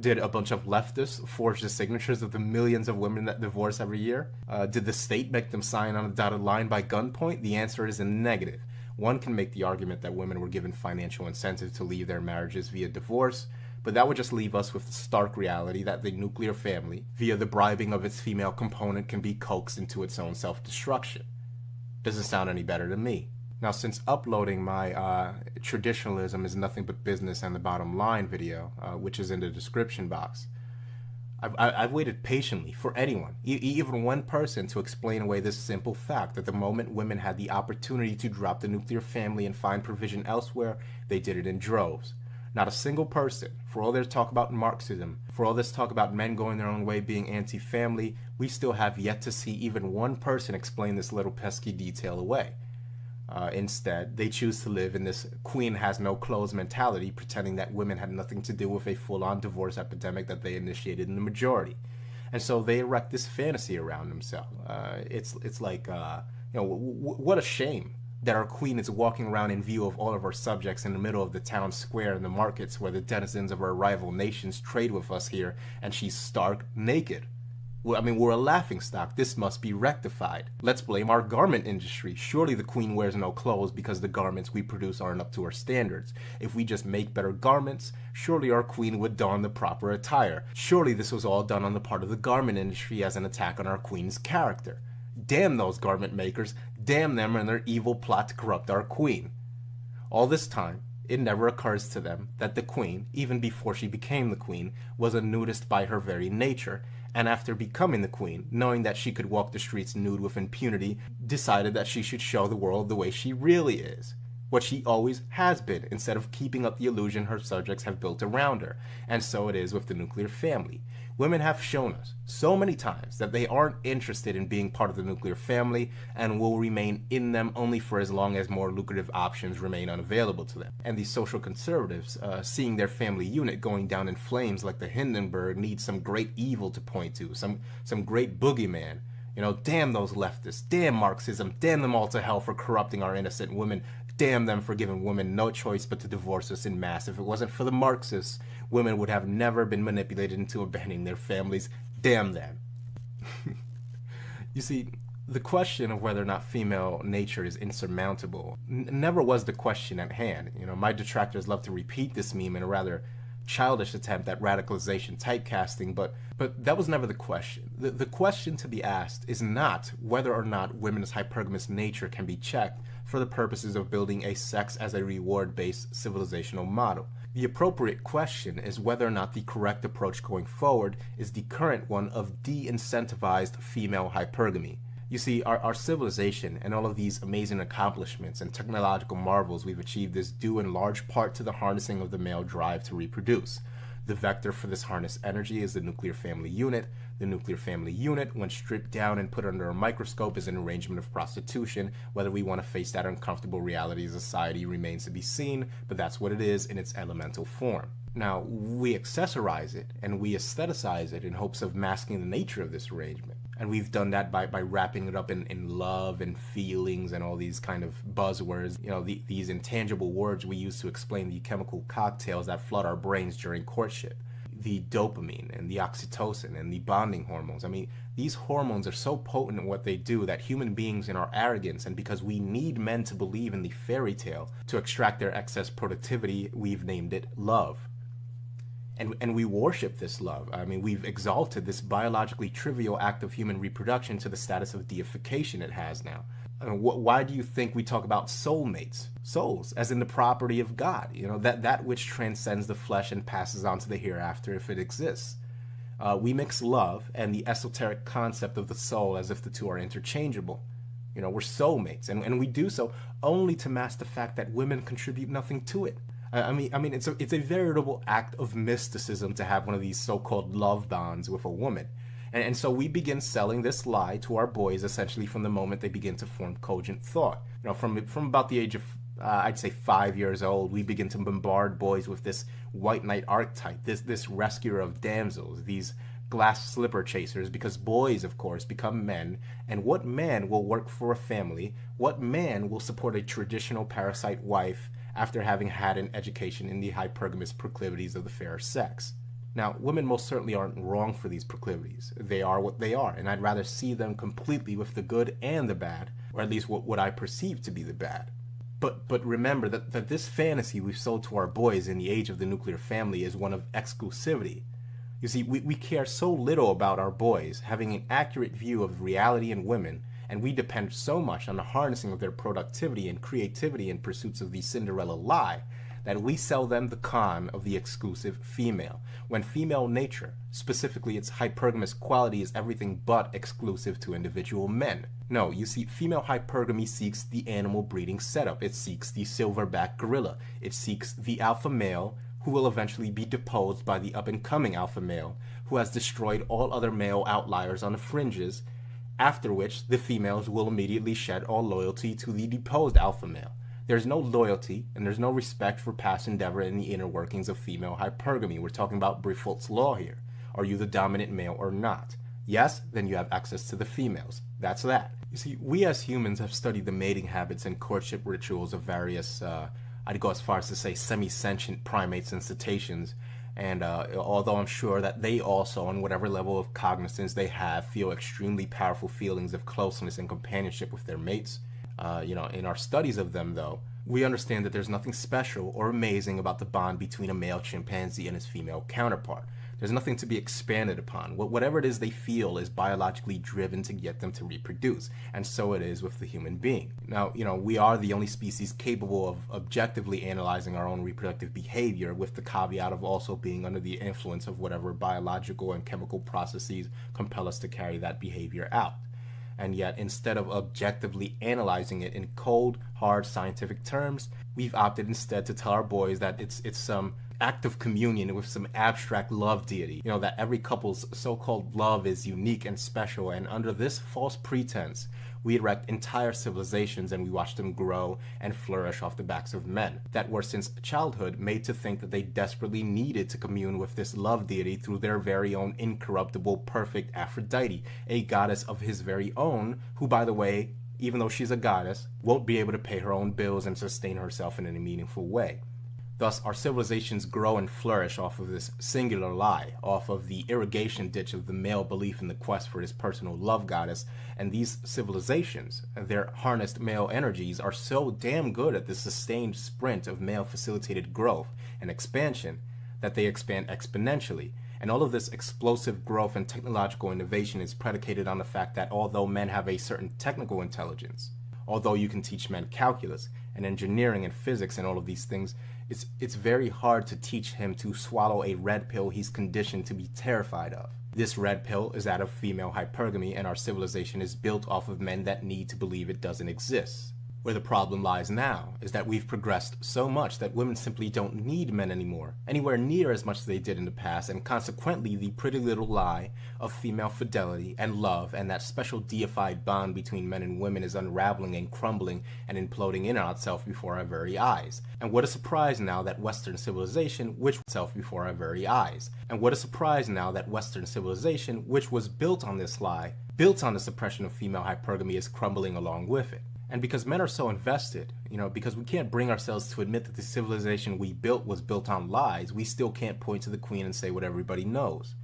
Did a bunch of leftists forge the signatures of the millions of women that divorce every year? Did the state make them sign on a dotted line by gunpoint? The answer is a negative. One can make the argument that women were given financial incentive to leave their marriages via divorce, but that would just leave us with the stark reality that the nuclear family, via the bribing of its female component, can be coaxed into its own self-destruction. Doesn't sound any better to me. Now, since uploading my Traditionalism is Nothing But Business and the Bottom Line video, which is in the description box, I've waited patiently for anyone, even one person, to explain away this simple fact that the moment women had the opportunity to drop the nuclear family and find provision elsewhere, they did it in droves. Not a single person. For all their talk about Marxism, for all this talk about men going their own way being anti-family, we still have yet to see even one person explain this little pesky detail away. Instead, they choose to live in this queen has no clothes mentality, pretending that women had nothing to do with a full-on divorce epidemic that they initiated in the majority. And so they erect this fantasy around themselves. It's like, you know, what a shame that our queen is walking around in view of all of our subjects in the middle of the town square and the markets where the denizens of our rival nations trade with us here, and she's stark naked. I mean, we're a laughingstock. This must be rectified. Let's blame our garment industry. Surely the queen wears no clothes because the garments we produce aren't up to our standards. If we just make better garments, surely our queen would don the proper attire. Surely this was all done on the part of the garment industry as an attack on our queen's character. Damn those garment makers. Damn them and their evil plot to corrupt our queen. All this time, it never occurs to them that the queen, even before she became the queen, was a nudist by her very nature, and after becoming the queen, knowing that she could walk the streets nude with impunity, decided that she should show the world the way she really is. What she always has been, instead of keeping up the illusion her subjects have built around her. And so it is with the nuclear family. Women have shown us so many times that they aren't interested in being part of the nuclear family and will remain in them only for as long as more lucrative options remain unavailable to them. And these social conservatives, seeing their family unit going down in flames like the Hindenburg, need some great evil to point to, some great boogeyman. You know, damn those leftists, damn Marxism, damn them all to hell for corrupting our innocent women, damn them for giving women no choice but to divorce us in mass. If it wasn't for the Marxists, women would have never been manipulated into abandoning their families. Damn them. You see, the question of whether or not female nature is insurmountable never was the question at hand. You know, my detractors love to repeat this meme in a rather childish attempt at radicalization typecasting, but that was never the question. The question to be asked is not whether or not women's hypergamous nature can be checked for the purposes of building a sex as a reward-based civilizational model. The appropriate question is whether or not the correct approach going forward is the current one of de-incentivized female hypergamy. You see, our civilization and all of these amazing accomplishments and technological marvels we've achieved is due in large part to the harnessing of the male drive to reproduce. The vector for this harnessed energy is the nuclear family unit. The nuclear family unit, when stripped down and put under a microscope, is an arrangement of prostitution. Whether we want to face that uncomfortable reality of society remains to be seen, but that's what it is in its elemental form. Now, we accessorize it and we aestheticize it in hopes of masking the nature of this arrangement. And we've done that by wrapping it up in love and feelings and all these kind of buzzwords, you know, these intangible words we use to explain the chemical cocktails that flood our brains during courtship. The dopamine and the oxytocin and the bonding hormones. I mean, these hormones are so potent in what they do that human beings, in our arrogance and because we need men to believe in the fairy tale to extract their excess productivity, we've named it love. And we worship this love. I mean, we've exalted this biologically trivial act of human reproduction to the status of deification it has now. I mean, why do you think we talk about soulmates? Souls, as in the property of God, you know, that which transcends the flesh and passes on to the hereafter if it exists. We mix love and the esoteric concept of the soul as if the two are interchangeable. You know, we're soulmates, and we do so only to mask the fact that women contribute nothing to it. I mean, it's a veritable act of mysticism to have one of these so-called love bonds with a woman. And so we begin selling this lie to our boys essentially from the moment they begin to form cogent thought. You know, from about the age of, I'd say 5 years old, we begin to bombard boys with this white knight archetype, this rescuer of damsels, these glass slipper chasers, because boys, of course, become men. And what man will work for a family? What man will support a traditional parasite wife after having had an education in the hypergamous proclivities of the fairer sex? Now, women most certainly aren't wrong for these proclivities. They are what they are, and I'd rather see them completely with the good and the bad, or at least what I perceive to be the bad. But remember that this fantasy we've sold to our boys in the age of the nuclear family is one of exclusivity. You see, we care so little about our boys having an accurate view of reality in women, and we depend so much on the harnessing of their productivity and creativity in pursuits of the Cinderella lie, that we sell them the con of the exclusive female, when female nature, specifically its hypergamous quality, is everything but exclusive to individual men. No, you see, female hypergamy seeks the animal breeding setup. It seeks the silverback gorilla. It seeks the alpha male, who will eventually be deposed by the up-and-coming alpha male, who has destroyed all other male outliers on the fringes, after which the females will immediately shed all loyalty to the deposed alpha male. There's no loyalty and there's no respect for past endeavor in the inner workings of female hypergamy. We're talking about Brifold's law here. Are you the dominant male or not? Yes, then you have access to the females. That's that. You see, we as humans have studied the mating habits and courtship rituals of various, I'd go as far as to say semi-sentient primates and cetaceans. And although I'm sure that they also, on whatever level of cognizance they have, feel extremely powerful feelings of closeness and companionship with their mates, you know, in our studies of them, though, we understand that there's nothing special or amazing about the bond between a male chimpanzee and his female counterpart. There's nothing to be expanded upon. Whatever it is they feel is biologically driven to get them to reproduce, and so it is with the human being. Now, you know, we are the only species capable of objectively analyzing our own reproductive behavior, with the caveat of also being under the influence of whatever biological and chemical processes compel us to carry that behavior out. And yet, instead of objectively analyzing it in cold, hard scientific terms, we've opted instead to tell our boys that it's some act of communion with some abstract love deity. You know, that every couple's so-called love is unique and special, and under this false pretense, we erect entire civilizations and we watch them grow and flourish off the backs of men that were since childhood made to think that they desperately needed to commune with this love deity through their very own incorruptible, perfect Aphrodite, a goddess of his very own, who, by the way, even though she's a goddess, won't be able to pay her own bills and sustain herself in any meaningful way. Thus, our civilizations grow and flourish off of this singular lie, off of the irrigation ditch of the male belief in the quest for his personal love goddess, and these civilizations, their harnessed male energies, are so damn good at the sustained sprint of male-facilitated growth and expansion that they expand exponentially. And all of this explosive growth and technological innovation is predicated on the fact that although men have a certain technical intelligence, although you can teach men calculus and engineering and physics and all of these things, it's very hard to teach him to swallow a red pill he's conditioned to be terrified of. This red pill is that of female hypergamy, and our civilization is built off of men that need to believe it doesn't exist. Where the problem lies now is that we've progressed so much that women simply don't need men anymore, anywhere near as much as they did in the past, and consequently the pretty little lie of female fidelity and love and that special deified bond between men and women is unraveling and crumbling and imploding in on itself before our very eyes. And what a surprise now that Western civilization, which was built on this lie, built on the suppression of female hypergamy, is crumbling along with it. And because men are so invested, because we can't bring ourselves to admit that the civilization we built was built on lies, we still can't point to the queen and say what everybody knows,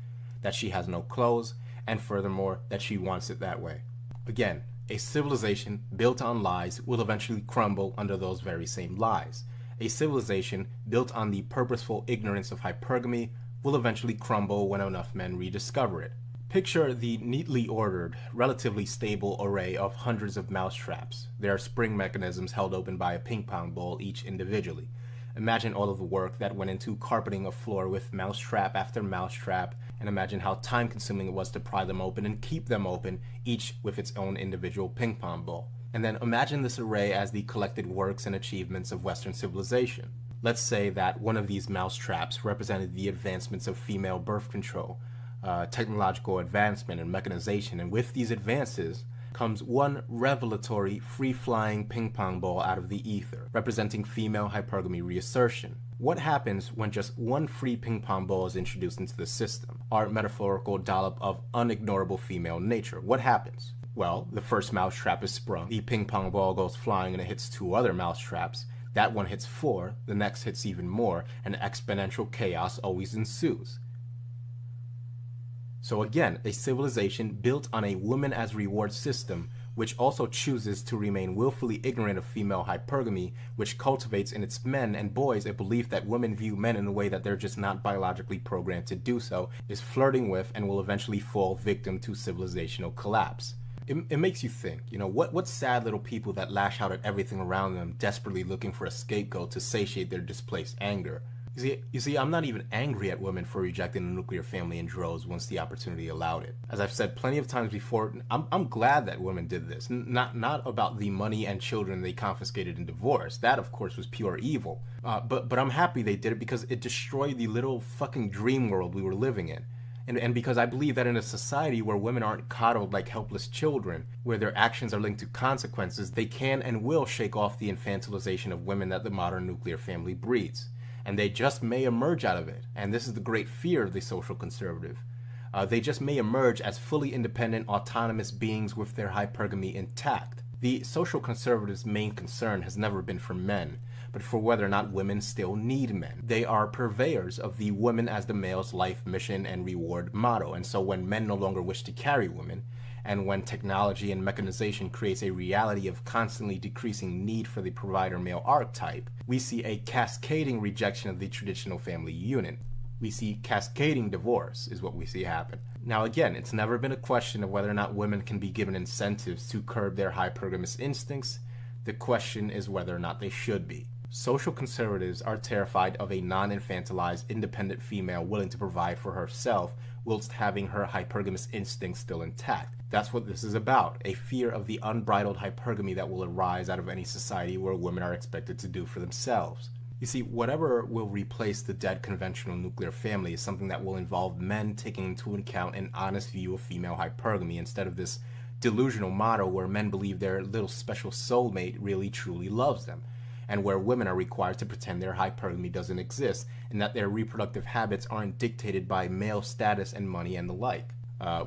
that she has no clothes, and furthermore, that she wants it that way. Again, a civilization built on lies will eventually crumble under those very same lies. A civilization built on the purposeful ignorance of hypergamy will eventually crumble when enough men rediscover it. Picture the neatly ordered, relatively stable array of hundreds of mousetraps, their spring mechanisms held open by a ping pong ball each individually. Imagine all of the work that went into carpeting a floor with mousetrap after mousetrap, and imagine how time-consuming it was to pry them open and keep them open, each with its own individual ping pong ball. And then imagine this array as the collected works and achievements of Western civilization. Let's say that one of these mousetraps represented the advancements of female birth control, technological advancement and mechanization, and with these advances comes one revelatory, free-flying ping pong ball out of the ether, representing female hypergamy reassertion. What happens when just one free ping pong ball is introduced into the system, our metaphorical dollop of unignorable female nature? What happens? Well, the first mousetrap is sprung, the ping pong ball goes flying and it hits 2 other mousetraps, that one hits 4, the next hits even more, and exponential chaos always ensues. So again, a civilization built on a woman as reward system, which also chooses to remain willfully ignorant of female hypergamy, which cultivates in its men and boys a belief that women view men in a way that they're just not biologically programmed to do so, is flirting with and will eventually fall victim to civilizational collapse. It makes you think, what sad little people that lash out at everything around them, desperately looking for a scapegoat to satiate their displaced anger. You see, I'm not even angry at women for rejecting the nuclear family in droves once the opportunity allowed it. As I've said plenty of times before, I'm glad that women did this. Not about the money and children they confiscated in divorce. That, of course, was pure evil. But I'm happy they did it because it destroyed the little fucking dream world we were living in. And because I believe that in a society where women aren't coddled like helpless children, where their actions are linked to consequences, they can and will shake off the infantilization of women that the modern nuclear family breeds. And they just may emerge out of it, and this is the great fear of the social conservative. They just may emerge as fully independent, autonomous beings with their hypergamy intact. The social conservatives' main concern has never been for men, but for whether or not women still need men. They are purveyors of the woman as the male's life mission and reward motto, and so when men no longer wish to carry women, and when technology and mechanization creates a reality of constantly decreasing need for the provider male archetype, we see a cascading rejection of the traditional family unit. We see cascading divorce is what we see happen. Now again, it's never been a question of whether or not women can be given incentives to curb their hypergamous instincts. The question is whether or not they should be. Social conservatives are terrified of a non-infantilized, independent female willing to provide for herself whilst having her hypergamous instincts still intact. That's what this is about, a fear of the unbridled hypergamy that will arise out of any society where women are expected to do for themselves. You see, whatever will replace the dead conventional nuclear family is something that will involve men taking into account an honest view of female hypergamy instead of this delusional motto where men believe their little special soulmate really truly loves them, and where women are required to pretend their hypergamy doesn't exist and that their reproductive habits aren't dictated by male status and money and the like.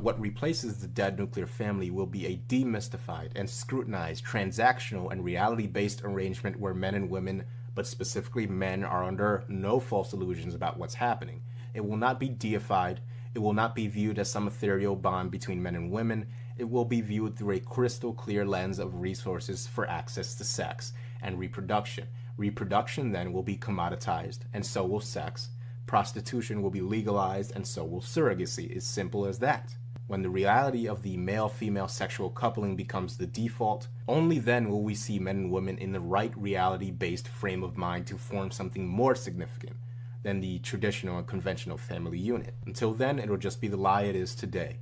What replaces the dead nuclear family will be a demystified and scrutinized transactional and reality-based arrangement where men and women, but specifically men, are under no false illusions about what's happening. It will not be deified. It will not be viewed as some ethereal bond between men and women. It will be viewed through a crystal clear lens of resources for access to sex and reproduction. Reproduction then will be commoditized, and so will sex. Prostitution will be legalized, and so will surrogacy. As simple as that. When the reality of the male-female sexual coupling becomes the default, only then will we see men and women in the right reality-based frame of mind to form something more significant. than the traditional and conventional family unit. Until then, it'll just be the lie it is today.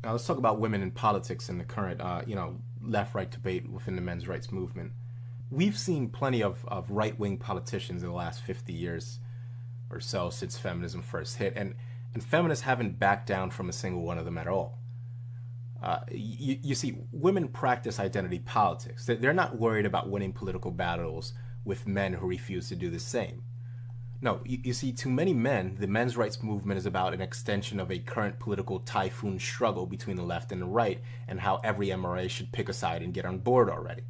Now let's talk about women in politics and the current, left-right debate within the men's rights movement. We've seen plenty of right-wing politicians in the last 50 years or so since feminism first hit, and feminists haven't backed down from a single one of them at all. You see, women practice identity politics. They're not worried about winning political battles with men who refuse to do the same. No, you see, to many men, the men's rights movement is about an extension of a current political typhoon struggle between the left and the right, and how every MRA should pick a side and get on board already.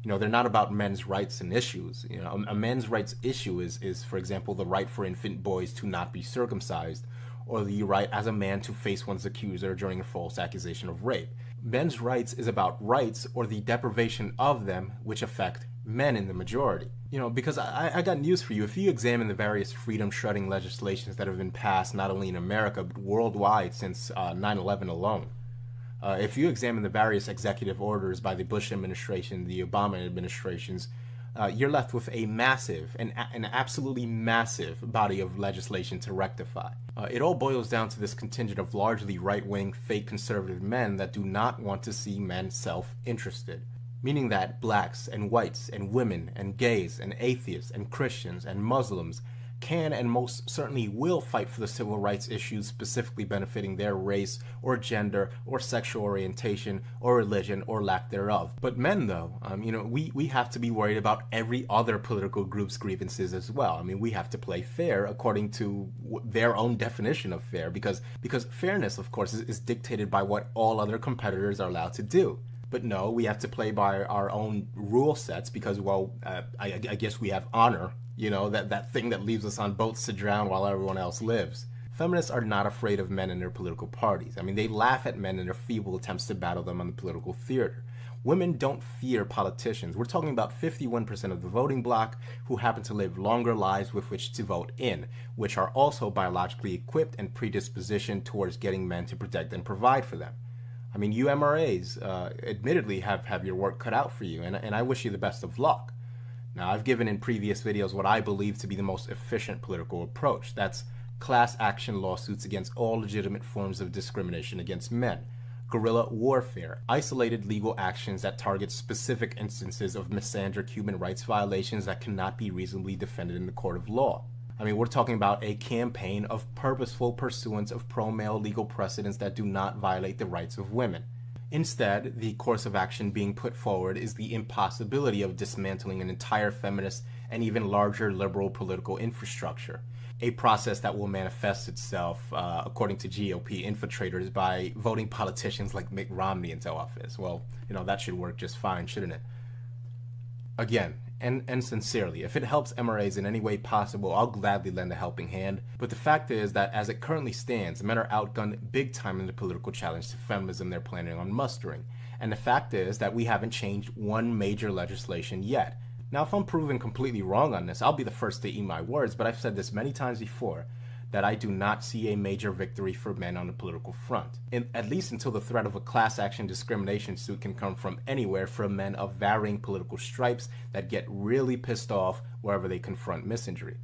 They're not about men's rights and issues. A men's rights issue is, for example, the right for infant boys to not be circumcised, or the right as a man to face one's accuser during a false accusation of rape. Men's rights is about rights or the deprivation of them which affect men in the majority. Because I got news for you. If you examine the various freedom-shredding legislations that have been passed not only in America but worldwide since 9/11 alone, if you examine the various executive orders by the Bush administration, the Obama administrations, you're left with a massive, an absolutely massive body of legislation to rectify. It all boils down to this contingent of largely right-wing, fake conservative men that do not want to see men self-interested. Meaning that blacks and whites and women and gays and atheists and Christians and Muslims can and most certainly will fight for the civil rights issues specifically benefiting their race or gender or sexual orientation or religion or lack thereof. But men, though, we have to be worried about every other political group's grievances as well. We have to play fair according to their own definition of fair, because fairness, of course, is dictated by what all other competitors are allowed to do. But no, we have to play by our own rule sets because, I guess we have honor, that thing that leaves us on boats to drown while everyone else lives. Feminists are not afraid of men in their political parties. They laugh at men in their feeble attempts to battle them on the political theater. Women don't fear politicians. We're talking about 51% of the voting bloc who happen to live longer lives with which to vote in, which are also biologically equipped and predispositioned towards getting men to protect and provide for them. You MRAs admittedly have your work cut out for you, and I wish you the best of luck. Now, I've given in previous videos what I believe to be the most efficient political approach. That's class action lawsuits against all legitimate forms of discrimination against men, guerrilla warfare, isolated legal actions that target specific instances of misandric human rights violations that cannot be reasonably defended in the court of law. We're talking about a campaign of purposeful pursuance of pro-male legal precedents that do not violate the rights of women. Instead, the course of action being put forward is the impossibility of dismantling an entire feminist and even larger liberal political infrastructure, a process that will manifest itself, according to GOP infiltrators, by voting politicians like Mitt Romney into office. Well, that should work just fine, shouldn't it? Again, and sincerely, if it helps MRAs in any way possible, I'll gladly lend a helping hand. But the fact is that as it currently stands, men are outgunned big time in the political challenge to feminism they're planning on mustering. And the fact is that we haven't changed one major legislation yet. Now, if I'm proven completely wrong on this, I'll be the first to eat my words, but I've said this many times before, that I do not see a major victory for men on the political front, at least until the threat of a class action discrimination suit can come from anywhere from men of varying political stripes that get really pissed off wherever they confront misandry.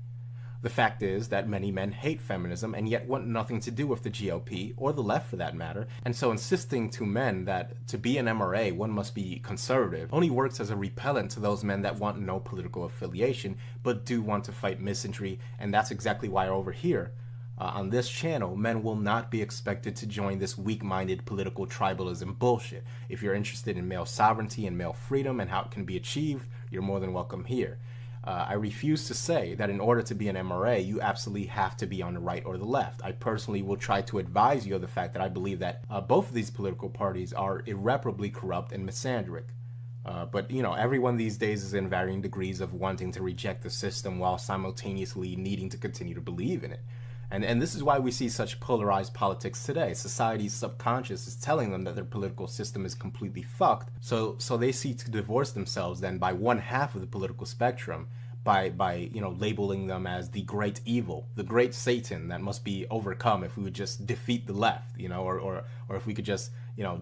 The fact is that many men hate feminism and yet want nothing to do with the GOP, or the left for that matter, and so insisting to men that to be an MRA one must be conservative only works as a repellent to those men that want no political affiliation but do want to fight misandry, and that's exactly why over here, on this channel, men will not be expected to join this weak-minded political tribalism bullshit. If you're interested in male sovereignty and male freedom and how it can be achieved, you're more than welcome here. I refuse to say that in order to be an MRA, you absolutely have to be on the right or the left. I personally will try to advise you of the fact that I believe that both of these political parties are irreparably corrupt and misandric. But everyone these days is in varying degrees of wanting to reject the system while simultaneously needing to continue to believe in it. And this is why we see such polarized politics today. Society's subconscious is telling them that their political system is completely fucked, so they seek to divorce themselves then by one half of the political spectrum by labeling them as the great evil, the great Satan that must be overcome if we would just defeat the left, or if we could just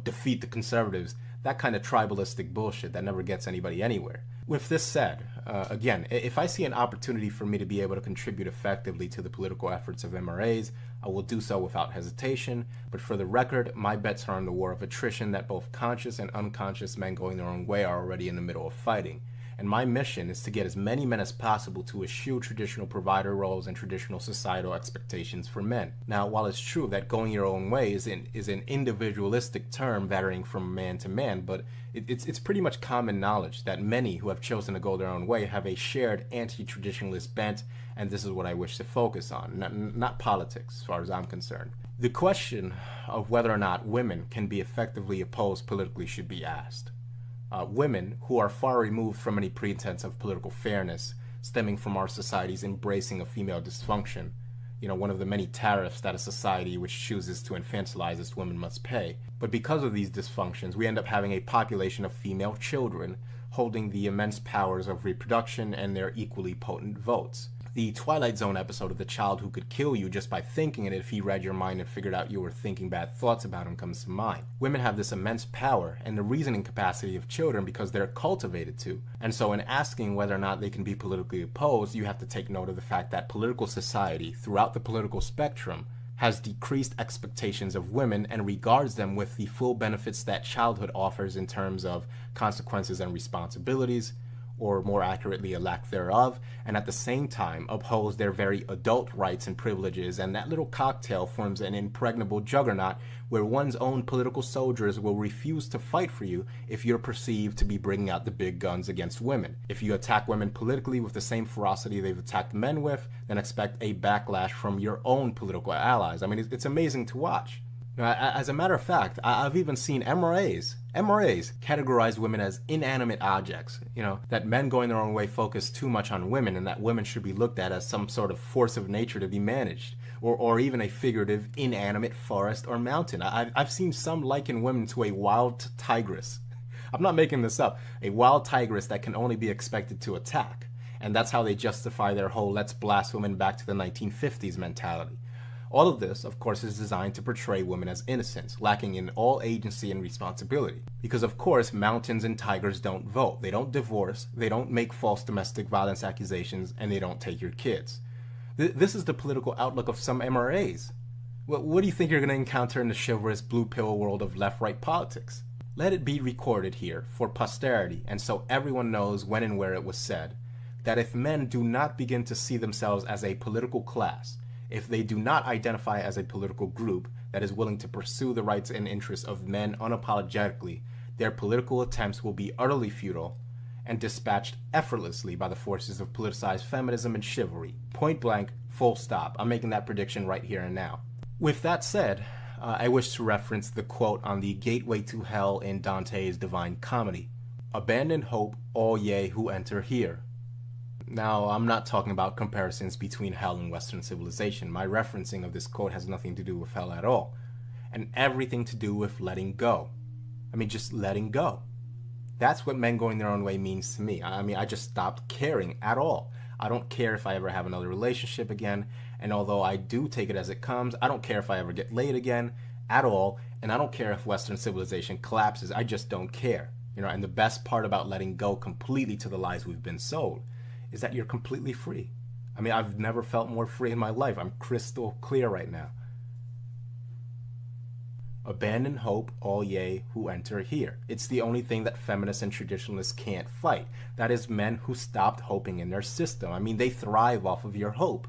defeat the conservatives. That kind of tribalistic bullshit that never gets anybody anywhere. With this said, again, if I see an opportunity for me to be able to contribute effectively to the political efforts of MRAs, I will do so without hesitation. But for the record, my bets are on the war of attrition that both conscious and unconscious men going their own way are already in the middle of fighting. And my mission is to get as many men as possible to eschew traditional provider roles and traditional societal expectations for men. Now, while it's true that going your own way is an individualistic term varying from man to man, but it's pretty much common knowledge that many who have chosen to go their own way have a shared anti-traditionalist bent, and this is what I wish to focus on, not politics as far as I'm concerned. The question of whether or not women can be effectively opposed politically should be asked. Women who are far removed from any pretense of political fairness stemming from our society's embracing of female dysfunction, one of the many tariffs that a society which chooses to infantilize its women must pay. But because of these dysfunctions, we end up having a population of female children holding the immense powers of reproduction and their equally potent votes. The Twilight Zone episode of the child who could kill you just by thinking it if he read your mind and figured out you were thinking bad thoughts about him comes to mind. Women have this immense power and the reasoning capacity of children because they're cultivated to. And so in asking whether or not they can be politically opposed, you have to take note of the fact that political society throughout the political spectrum has decreased expectations of women and regards them with the full benefits that childhood offers in terms of consequences and responsibilities, or more accurately a lack thereof, and at the same time upholds their very adult rights and privileges, and that little cocktail forms an impregnable juggernaut where one's own political soldiers will refuse to fight for you if you're perceived to be bringing out the big guns against women. If you attack women politically with the same ferocity they've attacked men with, then expect a backlash from your own political allies. I mean, it's amazing to watch. As a matter of fact, I've even seen MRAs categorize women as inanimate objects, that men going their own way focus too much on women and that women should be looked at as some sort of force of nature to be managed, or even a figurative inanimate forest or mountain. I've seen some liken women to a wild tigress. I'm not making this up. A wild tigress that can only be expected to attack. And that's how they justify their whole let's blast women back to the 1950s mentality. All of this, of course, is designed to portray women as innocents, lacking in all agency and responsibility. Because, of course, mountains and tigers don't vote, they don't divorce, they don't make false domestic violence accusations, and they don't take your kids. This is the political outlook of some MRAs. What do you think you're going to encounter in the chivalrous blue pill world of left-right politics? Let it be recorded here for posterity, and so everyone knows when and where it was said, that if men do not begin to see themselves as a political class, if they do not identify as a political group that is willing to pursue the rights and interests of men unapologetically, their political attempts will be utterly futile and dispatched effortlessly by the forces of politicized feminism and chivalry. Point blank, full stop. I'm making that prediction right here and now. With that said, I wish to reference the quote on the gateway to hell in Dante's Divine Comedy. Abandon hope, all ye who enter here. Now, I'm not talking about comparisons between hell and Western civilization. My referencing of this quote has nothing to do with hell at all, and everything to do with letting go. I mean, just letting go. That's what men going their own way means to me. I mean, I just stopped caring at all. I don't care if I ever have another relationship again, and although I do take it as it comes, I don't care if I ever get laid again at all, and I don't care if Western civilization collapses. I just don't care. And the best part about letting go completely to the lies we've been sold is that you're completely free. I mean, I've never felt more free in my life. I'm crystal clear right now. Abandon hope, all ye who enter here. It's the only thing that feminists and traditionalists can't fight. That is men who stopped hoping in their system. I mean, they thrive off of your hope.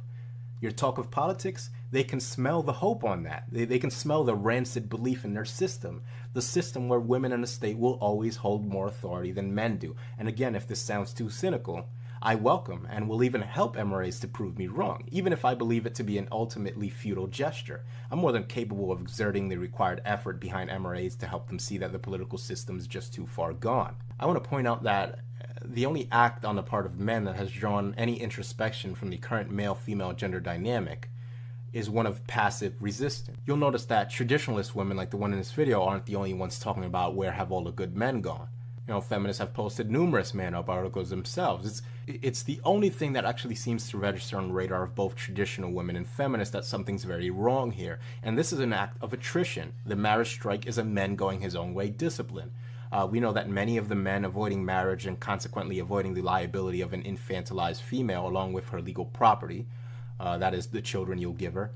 Your talk of politics, they can smell the hope on that. They can smell the rancid belief in their system. The system where women in the state will always hold more authority than men do. And again, if this sounds too cynical, I welcome and will even help MRAs to prove me wrong, even if I believe it to be an ultimately futile gesture. I'm more than capable of exerting the required effort behind MRAs to help them see that the political system is just too far gone. I want to point out that the only act on the part of men that has drawn any introspection from the current male-female gender dynamic is one of passive resistance. You'll notice that traditionalist women like the one in this video aren't the only ones talking about where have all the good men gone. Feminists have posted numerous man-up articles themselves. It's the only thing that actually seems to register on the radar of both traditional women and feminists that something's very wrong here. And this is an act of attrition. The marriage strike is a men going his own way discipline. We know that many of the men avoiding marriage and consequently avoiding the liability of an infantilized female along with her legal property, that is the children you'll give her.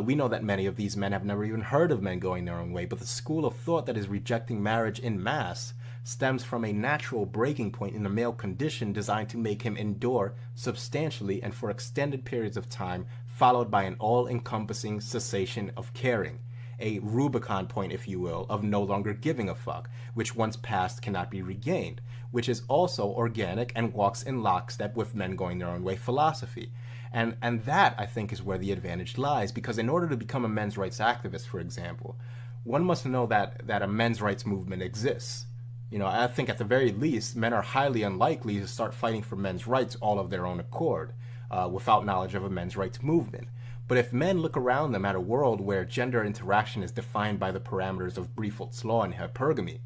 We know that many of these men have never even heard of men going their own way, but the school of thought that is rejecting marriage en masse stems from a natural breaking point in the male condition designed to make him endure substantially and for extended periods of time, followed by an all-encompassing cessation of caring. A Rubicon point, if you will, of no longer giving a fuck, which once passed cannot be regained, which is also organic and walks in lockstep with men going their own way philosophy. And that, I think, is where the advantage lies, because in order to become a men's rights activist, for example, one must know that a men's rights movement exists. You know, I think at the very least, men are highly unlikely to start fighting for men's rights all of their own accord, without knowledge of a men's rights movement. But if men look around them at a world where gender interaction is defined by the parameters of Briefalt's law and hypergamy,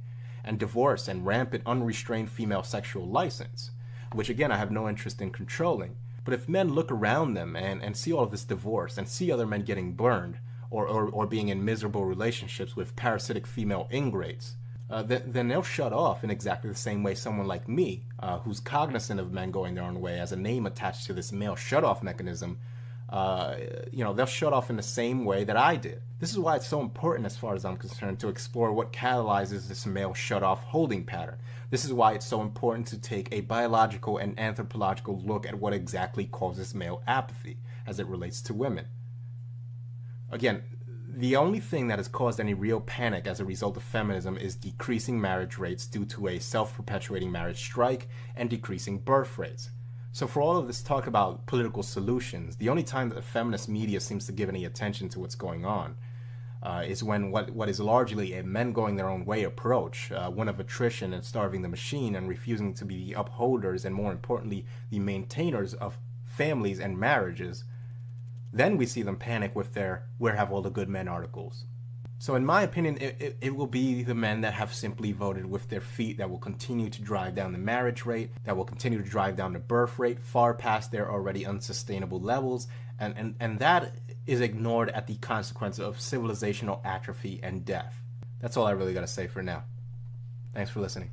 and divorce and rampant unrestrained female sexual license, which again I have no interest in controlling, but if men look around them and see all of this divorce and see other men getting burned or being in miserable relationships with parasitic female ingrates, then they'll shut off in exactly the same way someone like me, who's cognizant of men going their own way as a name attached to this male shut-off mechanism, they'll shut off in the same way that I did. This is why it's so important, as far as I'm concerned, to explore what catalyzes this male shut-off holding pattern. This is why it's so important to take a biological and anthropological look at what exactly causes male apathy as it relates to women. Again, the only thing that has caused any real panic as a result of feminism is decreasing marriage rates due to a self-perpetuating marriage strike and decreasing birth rates. So for all of this talk about political solutions, the only time that the feminist media seems to give any attention to what's going on is when what is largely a men going their own way approach, one of attrition and starving the machine and refusing to be the upholders and, more importantly, the maintainers of families and marriages, then we see them panic with their "where have all the good men" articles. So in my opinion, it will be the men that have simply voted with their feet that will continue to drive down the marriage rate, that will continue to drive down the birth rate far past their already unsustainable levels, and that is ignored at the consequence of civilizational atrophy and death. That's all I really got to say for now. Thanks for listening.